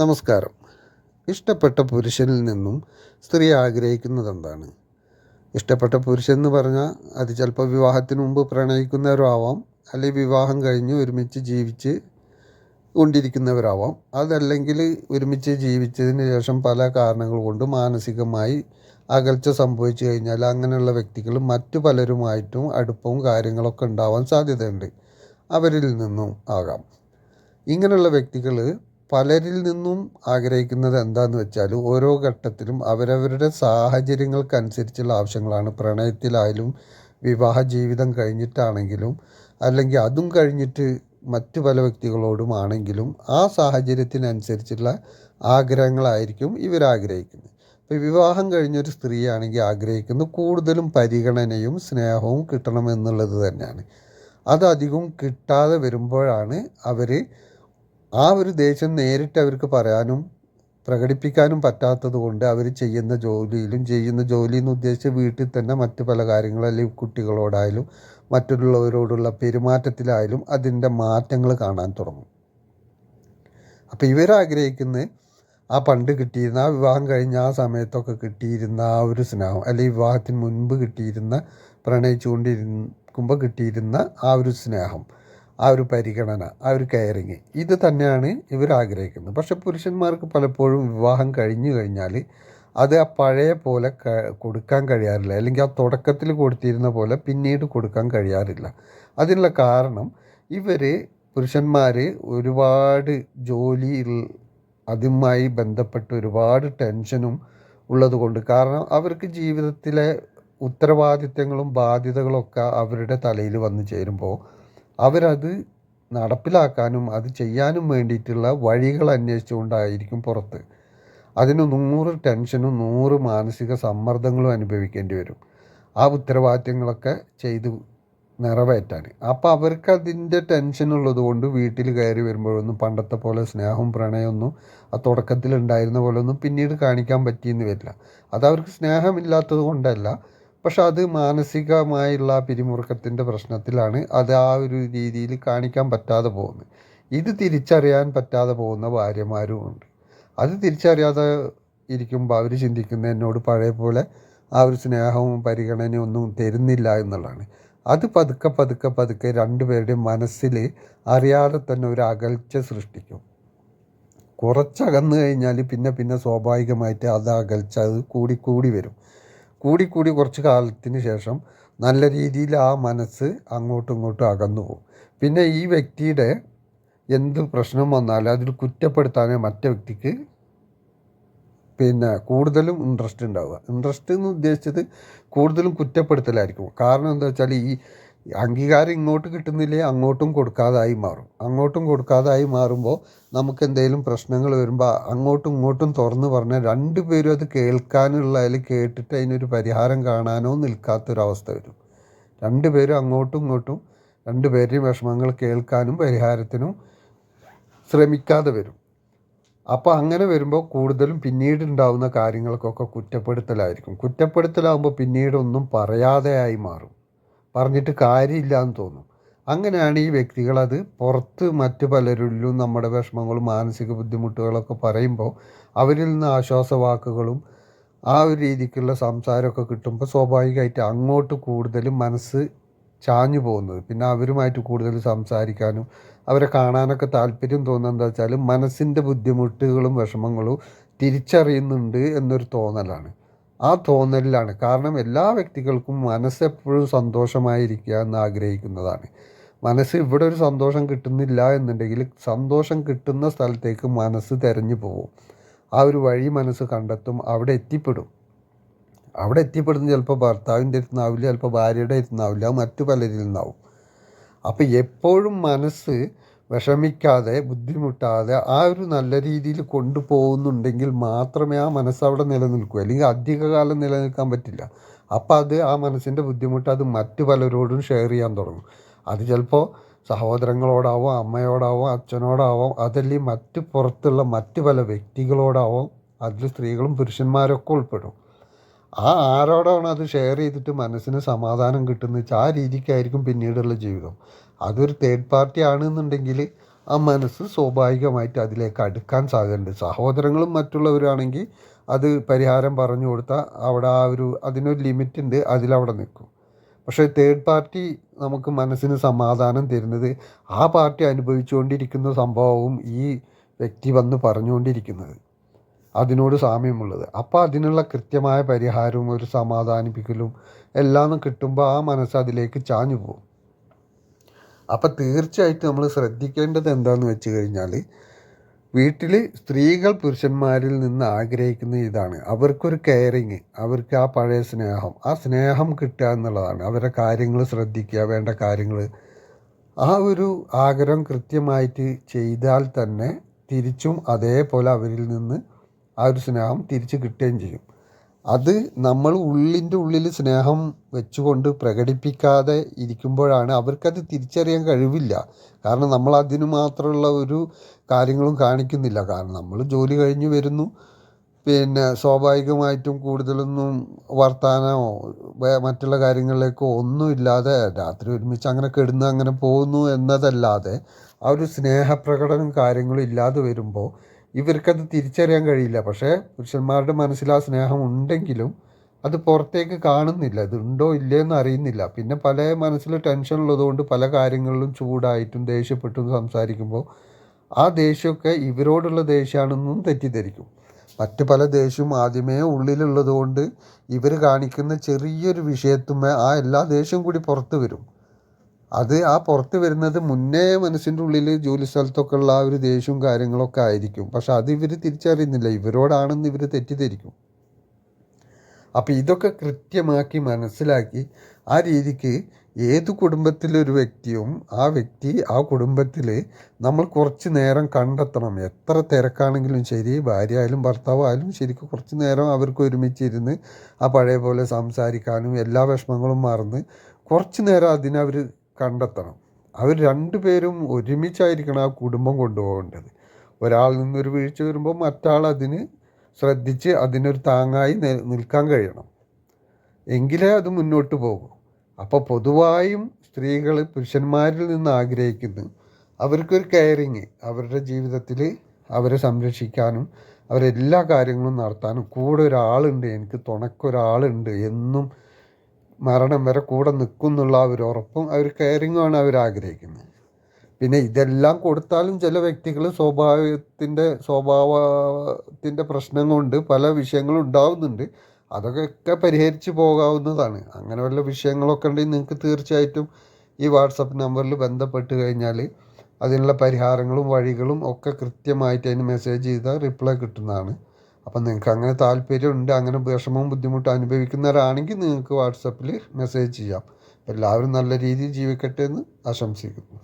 നമസ്കാരം. ഇഷ്ടപ്പെട്ട പുരുഷനിൽ നിന്നും സ്ത്രീ ആഗ്രഹിക്കുന്നത് എന്താണ്? ഇഷ്ടപ്പെട്ട പുരുഷൻ എന്ന് പറഞ്ഞാൽ അത് ചിലപ്പോൾ വിവാഹത്തിന് മുമ്പ് പ്രണയിക്കുന്നവരാവാം, അല്ലെങ്കിൽ വിവാഹം കഴിഞ്ഞ് ഒരുമിച്ച് ജീവിച്ച് കൊണ്ടിരിക്കുന്നവരാവാം. അതല്ലെങ്കിൽ ഒരുമിച്ച് ജീവിച്ചതിന് ശേഷം പല കാരണങ്ങൾ കൊണ്ട് മാനസികമായി അകൽച്ച സംഭവിച്ചു കഴിഞ്ഞാൽ അങ്ങനെയുള്ള വ്യക്തികൾ മറ്റു പലരുമായിട്ടും അടുപ്പവും കാര്യങ്ങളൊക്കെ ഉണ്ടാവാൻ സാധ്യതയുണ്ട്. അവരിൽ നിന്നും ആകാം. ഇങ്ങനെയുള്ള വ്യക്തികൾ പലരിൽ നിന്നും ആഗ്രഹിക്കുന്നത് എന്താണെന്ന് വെച്ചാൽ ഓരോ ഘട്ടത്തിലും അവരവരുടെ സാഹചര്യങ്ങൾക്കനുസരിച്ചുള്ള ആവശ്യങ്ങളാണ്. പ്രണയത്തിലായാലും വിവാഹ ജീവിതം കഴിഞ്ഞിട്ടാണെങ്കിലും അല്ലെങ്കിൽ അതും കഴിഞ്ഞിട്ട് മറ്റു പല വ്യക്തികളോടും ആണെങ്കിലും ആ സാഹചര്യത്തിനനുസരിച്ചുള്ള ആഗ്രഹങ്ങളായിരിക്കും ഇവരാഗ്രഹിക്കുന്നത്. ഇപ്പോൾ വിവാഹം കഴിഞ്ഞൊരു സ്ത്രീയാണെങ്കിൽ ആഗ്രഹിക്കുന്നത് കൂടുതലും പരിഗണനയും സ്നേഹവും കിട്ടണമെന്നുള്ളത് തന്നെയാണ്. അതധികം കിട്ടാതെ വരുമ്പോഴാണ് അവർ ആ ഒരു ദേഷ്യം നേരിട്ട് അവർക്ക് പറയാനും പ്രകടിപ്പിക്കാനും പറ്റാത്തത് കൊണ്ട് അവർ ചെയ്യുന്ന ജോലി എന്ന് ഉദ്ദേശിച്ച് വീട്ടിൽ തന്നെ മറ്റു പല കാര്യങ്ങൾ അല്ലെങ്കിൽ കുട്ടികളോടായാലും മറ്റുള്ളവരോടുള്ള പെരുമാറ്റത്തിലായാലും അതിൻ്റെ മാറ്റങ്ങൾ കാണാൻ തുടങ്ങും. അപ്പോൾ ഇവരാഗ്രഹിക്കുന്ന ആ പണ്ട് കിട്ടിയിരുന്ന ആ വിവാഹം കഴിഞ്ഞ ആ സമയത്തൊക്കെ കിട്ടിയിരുന്ന ആ ഒരു സ്നേഹം, അല്ലെങ്കിൽ വിവാഹത്തിന് മുൻപ് കിട്ടിയിരുന്ന പ്രണയിച്ചുകൊണ്ടിരിക്കുമ്പോൾ കിട്ടിയിരുന്ന ആ ഒരു സ്നേഹം, ആ ഒരു പരിഗണന, ആ ഒരു കെയറിങ്, ഇത് തന്നെയാണ് ഇവർ ആഗ്രഹിക്കുന്നത്. പക്ഷെ പുരുഷന്മാർക്ക് പലപ്പോഴും വിവാഹം കഴിഞ്ഞു കഴിഞ്ഞാൽ അത് ആ പഴയ പോലെ കൊടുക്കാൻ കഴിയാറില്ല, അല്ലെങ്കിൽ ആ തുടക്കത്തിൽ കൊടുത്തിരുന്ന പോലെ പിന്നീട് കൊടുക്കാൻ കഴിയാറില്ല. അതിനുള്ള കാരണം പുരുഷന്മാർ ഒരുപാട് ജോലിയിൽ അതുമായി ബന്ധപ്പെട്ട് ഒരുപാട് ടെൻഷനും ഉള്ളതുകൊണ്ട്, കാരണം അവർക്ക് ജീവിതത്തിലെ ഉത്തരവാദിത്തങ്ങളും ബാധ്യതകളൊക്കെ അവരുടെ തലയിൽ വന്നു ചേരുമ്പോൾ അവരത് നടപ്പിലാക്കാനും അത് ചെയ്യാനും വേണ്ടിയിട്ടുള്ള വഴികൾ അന്വേഷിച്ചുകൊണ്ടായിരിക്കും പുറത്ത്. അതിന് 100 ടെൻഷനും 100 മാനസിക സമ്മർദ്ദങ്ങളും അനുഭവിക്കേണ്ടി വരും ആ ഉത്തരവാദിത്തങ്ങളൊക്കെ ചെയ്ത് നിറവേറ്റാൻ. അപ്പോൾ അവർക്ക് അതിൻ്റെ ടെൻഷൻ ഉള്ളത് കൊണ്ട് വീട്ടിൽ കയറി വരുമ്പോഴൊന്നും പണ്ടത്തെ പോലെ സ്നേഹവും പ്രണയമൊന്നും ആ തുടക്കത്തിൽ ഉണ്ടായിരുന്ന പോലെ ഒന്നും പിന്നീട് കാണിക്കാൻ പറ്റിയെന്ന് വരില്ല. അതവർക്ക് സ്നേഹമില്ലാത്തത് കൊണ്ടല്ല, പക്ഷെ അത് മാനസികമായുള്ള പിരിമുറുക്കത്തിൻ്റെ പ്രശ്നത്തിലാണ് അത് ആ ഒരു രീതിയിൽ കാണിക്കാൻ പറ്റാതെ പോകുന്നത്. ഇത് തിരിച്ചറിയാൻ പറ്റാതെ പോകുന്ന ഭാര്യമാരും ഉണ്ട്. അത് തിരിച്ചറിയാതെ ഇരിക്കുമ്പോൾ അവർ ചിന്തിക്കുന്നത് എന്നോട് പഴയ പോലെ ആ ഒരു സ്നേഹവും പരിഗണനയും ഒന്നും തരുന്നില്ല എന്നുള്ളതാണ്. അത് പതുക്കെ പതുക്കെ പതുക്കെ രണ്ടുപേരുടെയും മനസ്സിൽ അറിയാതെ തന്നെ ഒരു അകൽച്ച സൃഷ്ടിക്കും. കുറച്ചകന്നു കഴിഞ്ഞാൽ പിന്നെ സ്വാഭാവികമായിട്ട് അത് അകൽച്ച അത് കൂടി വരും. കൂടി കുറച്ച് കാലത്തിന് ശേഷം നല്ല രീതിയിൽ ആ മനസ്സ് അങ്ങോട്ടും ഇങ്ങോട്ടും അകന്നു പോകും. പിന്നെ ഈ വ്യക്തിയുടെ എന്ത് പ്രശ്നം വന്നാലും അതിൽ കുറ്റപ്പെടുത്താനേ മറ്റേ വ്യക്തിക്ക് കൂടുതലും ഇൻട്രസ്റ്റ് ഉണ്ടാവുക. ഇൻട്രസ്റ്റ് എന്ന് ഉദ്ദേശിച്ചത് കൂടുതലും കുറ്റപ്പെടുത്തലായിരിക്കും. കാരണം എന്താ വെച്ചാൽ ഈ അംഗീകാരം ഇങ്ങോട്ട് കിട്ടുന്നില്ലേ അങ്ങോട്ടും കൊടുക്കാതായി മാറും. അങ്ങോട്ടും കൊടുക്കാതായി മാറുമ്പോൾ നമുക്ക് എന്തെങ്കിലും പ്രശ്നങ്ങൾ വരുമ്പോൾ അങ്ങോട്ടും ഇങ്ങോട്ടും തുറന്ന് പറഞ്ഞാൽ രണ്ടുപേരും അത് കേൾക്കാനുള്ള അതിൽ കേട്ടിട്ട് അതിനൊരു പരിഹാരം കാണാനോ നിൽക്കാത്തൊരവസ്ഥ വരും. രണ്ടുപേരും അങ്ങോട്ടും ഇങ്ങോട്ടും രണ്ടുപേരുടെയും വിഷമങ്ങൾ കേൾക്കാനും പരിഹാരത്തിനും ശ്രമിക്കാതെ വരും. അപ്പോൾ അങ്ങനെ വരുമ്പോൾ കൂടുതലും പിന്നീട് ഉണ്ടാകുന്ന കാര്യങ്ങൾക്കൊക്കെ കുറ്റപ്പെടുത്തലായിരിക്കും. കുറ്റപ്പെടുത്തലാകുമ്പോൾ പിന്നീടൊന്നും പറയാതെയായി മാറും. പറഞ്ഞിട്ട് കാര്യമില്ല എന്ന് തോന്നും. അങ്ങനെയാണ് ഈ വ്യക്തികളത് പുറത്ത് മറ്റു പലരിലും നമ്മുടെ വിഷമങ്ങളും മാനസിക ബുദ്ധിമുട്ടുകളൊക്കെ പറയുമ്പോൾ അവരിൽ നിന്ന് ആശ്വാസവാക്കുകളും ആ ഒരു രീതിക്കുള്ള സംസാരമൊക്കെ കിട്ടുമ്പോൾ സ്വാഭാവികമായിട്ട് അങ്ങോട്ട് കൂടുതലും മനസ്സ് ചാഞ്ഞു പോകുന്നത്. പിന്നെ അവരുമായിട്ട് കൂടുതൽ സംസാരിക്കാനും അവരെ കാണാനൊക്കെ താല്പര്യം തോന്നുന്നത് എന്താ വെച്ചാൽ മനസ്സിൻ്റെ ബുദ്ധിമുട്ടുകളും വിഷമങ്ങളും തിരിച്ചറിയുന്നുണ്ട് എന്നൊരു തോന്നലാണ്. ആ തോന്നലിലാണ്. കാരണം എല്ലാ വ്യക്തികൾക്കും മനസ്സെപ്പോഴും സന്തോഷമായിരിക്കുക എന്ന് ആഗ്രഹിക്കുന്നതാണ്. മനസ്സ് ഇവിടെ ഒരു സന്തോഷം കിട്ടുന്നില്ല എന്നുണ്ടെങ്കിൽ സന്തോഷം കിട്ടുന്ന സ്ഥലത്തേക്ക് മനസ്സ് തിരഞ്ഞു പോകും. ആ ഒരു വഴി മനസ്സ് കണ്ടെത്തും, അവിടെ എത്തിപ്പെടും. അവിടെ എത്തിപ്പെടുന്ന ചിലപ്പോൾ ഭർത്താവിൻ്റെ അടുത്ത് നിന്നാവില്ല, ചിലപ്പോൾ ഭാര്യയുടെ അടുത്ത് നിന്നാവില്ല, മറ്റു പലരിൽ നിന്നാവും. അപ്പോൾ എപ്പോഴും മനസ്സ് വിഷമിക്കാതെ ബുദ്ധിമുട്ടാതെ ആ ഒരു നല്ല രീതിയിൽ കൊണ്ടുപോകുന്നുണ്ടെങ്കിൽ മാത്രമേ ആ മനസ്സ് അവിടെ നിലനിൽക്കൂ. അല്ലെങ്കിൽ അധികകാലം നിലനിൽക്കാൻ പറ്റില്ല. അപ്പോൾ അത് ആ മനസ്സിൻ്റെ ബുദ്ധിമുട്ട് അത് മറ്റു പലരോടും ഷെയർ ചെയ്യാൻ തുടങ്ങും. അത് ചിലപ്പോൾ സഹോദരങ്ങളോടാവാം, അമ്മയോടാവാം, അച്ഛനോടാവാം, അതല്ലെങ്കിൽ മറ്റ് പുറത്തുള്ള മറ്റു പല വ്യക്തികളോടാവാം. അതിൽ സ്ത്രീകളും പുരുഷന്മാരൊക്കെ ഉൾപ്പെടും. ആ ആരോടാണ് അത് ഷെയർ ചെയ്തിട്ട് മനസ്സിന് സമാധാനം കിട്ടുന്നത് വെച്ചാൽ ആ രീതിക്കായിരിക്കും പിന്നീടുള്ള ജീവിതം. അതൊരു തേർഡ് പാർട്ടി ആണെന്നുണ്ടെങ്കിൽ ആ മനസ്സ് സ്വാഭാവികമായിട്ട് അതിലേക്ക് അടുക്കാൻ സാധ്യതയുണ്ട്. സഹോദരങ്ങളും മറ്റുള്ളവരാണെങ്കിൽ അത് പരിഹാരം പറഞ്ഞു കൊടുത്താൽ അവിടെ ആ ഒരു അതിനൊരു ലിമിറ്റ് ഉണ്ട്, അതിലവിടെ നിൽക്കും. പക്ഷേ തേർഡ് പാർട്ടി നമുക്ക് മനസ്സിന് സമാധാനം തരുന്നത് ആ പാർട്ടി അനുഭവിച്ചുകൊണ്ടിരിക്കുന്ന സംഭവവും ഈ വ്യക്തി വന്ന് പറഞ്ഞുകൊണ്ടിരിക്കുന്നത് അതിനോട് സാമ്യമുള്ളത്. അപ്പോൾ അതിനുള്ള കൃത്യമായ പരിഹാരവും ഒരു സമാധാനിപ്പിക്കലും എല്ലാം കിട്ടുമ്പോൾ ആ മനസ്സ് അതിലേക്ക് ചാഞ്ഞു പോകും. അപ്പം തീർച്ചയായിട്ടും നമ്മൾ ശ്രദ്ധിക്കേണ്ടത് എന്താണെന്ന് വെച്ച് കഴിഞ്ഞാൽ, വീട്ടിൽ സ്ത്രീകൾ പുരുഷന്മാരിൽ നിന്ന് ആഗ്രഹിക്കുന്ന ഇതാണ്, അവർക്കൊരു കെയറിങ്, അവർക്ക് ആ പഴയ സ്നേഹം, ആ സ്നേഹം കിട്ടുക എന്നുള്ളതാണ്. അവരുടെ കാര്യങ്ങൾ ശ്രദ്ധിക്കുക, വേണ്ട കാര്യങ്ങൾ, ആ ഒരു ആഗ്രഹം കൃത്യമായിട്ട് ചെയ്താൽ തന്നെ തിരിച്ചും അതേപോലെ അവരിൽ നിന്ന് ആ ഒരു സ്നേഹം തിരിച്ച് കിട്ടുകയും ചെയ്യും. അത് നമ്മൾ ഉള്ളിൻ്റെ ഉള്ളിൽ സ്നേഹം വെച്ചുകൊണ്ട് പ്രകടിപ്പിക്കാതെ ഇരിക്കുമ്പോഴാണ് അവർക്കത് തിരിച്ചറിയാൻ കഴിവില്ല. കാരണം നമ്മൾ അതിന് മാത്രമുള്ള ഒരു കാര്യങ്ങളും കാണിക്കുന്നില്ല. കാരണം നമ്മൾ ജോലി കഴിഞ്ഞ് വരുന്നു, പിന്നെ സ്വാഭാവികമായിട്ടും കൂടുതലൊന്നും വർത്താനമോ മറ്റുള്ള കാര്യങ്ങളിലേക്കോ ഒന്നുമില്ലാതെ രാത്രി ഒരുമിച്ച് അങ്ങനെ കിടന്ന് അങ്ങനെ പോകുന്നു എന്നതല്ലാതെ ആ ഒരു സ്നേഹപ്രകടനം കാര്യങ്ങളും ഇല്ലാതെ വരുമ്പോൾ ഇവർക്കത് തിരിച്ചറിയാൻ കഴിയില്ല. പക്ഷേ പുരുഷന്മാരുടെ മനസ്സിൽ ആ സ്നേഹം ഉണ്ടെങ്കിലും അത് പുറത്തേക്ക് കാണുന്നില്ല, ഇത് ഉണ്ടോ ഇല്ലയെന്ന് അറിയുന്നില്ല. പിന്നെ പല മനസ്സിൽ ടെൻഷൻ ഉള്ളതുകൊണ്ട് പല കാര്യങ്ങളിലും ചൂടായിട്ടും ദേഷ്യപ്പെട്ടും സംസാരിക്കുമ്പോൾ ആ ദേഷ്യമൊക്കെ ഇവരോടുള്ള ദേഷ്യമാണെന്നും തെറ്റിദ്ധരിക്കും. മറ്റ് പല ദേഷ്യവും ആദ്യമേ ഉള്ളിലുള്ളത് കൊണ്ട് ഇവർ കാണിക്കുന്ന ചെറിയൊരു വിഷയത്തുമേ ആ എല്ലാ ദേഷ്യവും കൂടി പുറത്ത് വരും. അത് ആ പുറത്ത് വരുന്നത് മുന്നേ മനസ്സിൻ്റെ ഉള്ളിൽ ജോലി സ്ഥലത്തൊക്കെ ഉള്ള ആ ഒരു ദേഷ്യവും കാര്യങ്ങളൊക്കെ ആയിരിക്കും. പക്ഷെ അത് ഇവർ തിരിച്ചറിയുന്നില്ല, ഇവരോടാണെന്ന് ഇവർ തെറ്റിദ്ധരിക്കും. അപ്പോൾ ഇതൊക്കെ കൃത്യമാക്കി മനസ്സിലാക്കി ആ രീതിക്ക് ഏത് കുടുംബത്തിലൊരു വ്യക്തിയും ആ വ്യക്തി ആ കുടുംബത്തിൽ നമ്മൾ കുറച്ച് നേരം കണ്ടെത്തണം. എത്ര തിരക്കാണെങ്കിലും ശരി, ഭാര്യ ആയാലും ഭർത്താവായാലും ശരിക്കും കുറച്ച് നേരം അവർക്ക് ഒരുമിച്ചിരുന്ന് ആ പഴയ പോലെ സംസാരിക്കാനും എല്ലാ വിഷമങ്ങളും മറന്ന് കുറച്ച് നേരം അതിനവർ കണ്ടെത്തണം. അവർ രണ്ടുപേരും ഒരുമിച്ചായിരിക്കണം ആ കുടുംബം കൊണ്ടുപോകേണ്ടത്. ഒരാളിൽ നിന്നൊരു വീഴ്ച വരുമ്പോൾ മറ്റാൾ അതിന് ശ്രദ്ധിച്ച് അതിനൊരു താങ്ങായി നിൽക്കാൻ കഴിയണം, എങ്കിലേ അത് മുന്നോട്ട് പോകും. അപ്പോൾ പൊതുവായും സ്ത്രീകൾ പുരുഷന്മാരിൽ നിന്ന് ആഗ്രഹിക്കുന്നു അവർക്കൊരു കെയറിങ്, അവരുടെ ജീവിതത്തിൽ അവരെ സംരക്ഷിക്കാനും അവരെല്ലാ കാര്യങ്ങളും നടത്താനും കൂടെ ഒരാളുണ്ട്, എനിക്ക് തുണക്കൊരാളുണ്ട്, എന്നും മരണം വരെ കൂടെ നിൽക്കും എന്നുള്ള ആ ഒരു ഉറപ്പും ആ ഒരു കെയറിങ്ങുമാണ് അവർ ആഗ്രഹിക്കുന്നത്. പിന്നെ ഇതെല്ലാം കൊടുത്താലും ചില വ്യക്തികൾ സ്വഭാവത്തിൻ്റെ പ്രശ്നം കൊണ്ട് പല വിഷയങ്ങളും ഉണ്ടാവുന്നുണ്ട്. അതൊക്കെ പരിഹരിച്ച് പോകാവുന്നതാണ്. അങ്ങനെ വല്ല വിഷയങ്ങളൊക്കെ ഉണ്ടെങ്കിൽ നിങ്ങൾക്ക് തീർച്ചയായിട്ടും ഈ വാട്സപ്പ് നമ്പറിൽ ബന്ധപ്പെട്ട് കഴിഞ്ഞാൽ അതിനുള്ള പരിഹാരങ്ങളും വഴികളും ഒക്കെ കൃത്യമായിട്ട് അതിന് മെസ്സേജ് ചെയ്താൽ റിപ്ലൈ കിട്ടുന്നതാണ്. അപ്പം നിങ്ങൾക്ക് അങ്ങനെ താല്പര്യമുണ്ട്, അങ്ങനെ വിഷമവും ബുദ്ധിമുട്ടും അനുഭവിക്കുന്നവരാണെങ്കിൽ നിങ്ങൾക്ക് വാട്സപ്പിൽ മെസ്സേജ് ചെയ്യാം. എല്ലാവരും നല്ല രീതിയിൽ ജീവിക്കട്ടെ എന്ന് ആശംസിക്കുന്നു.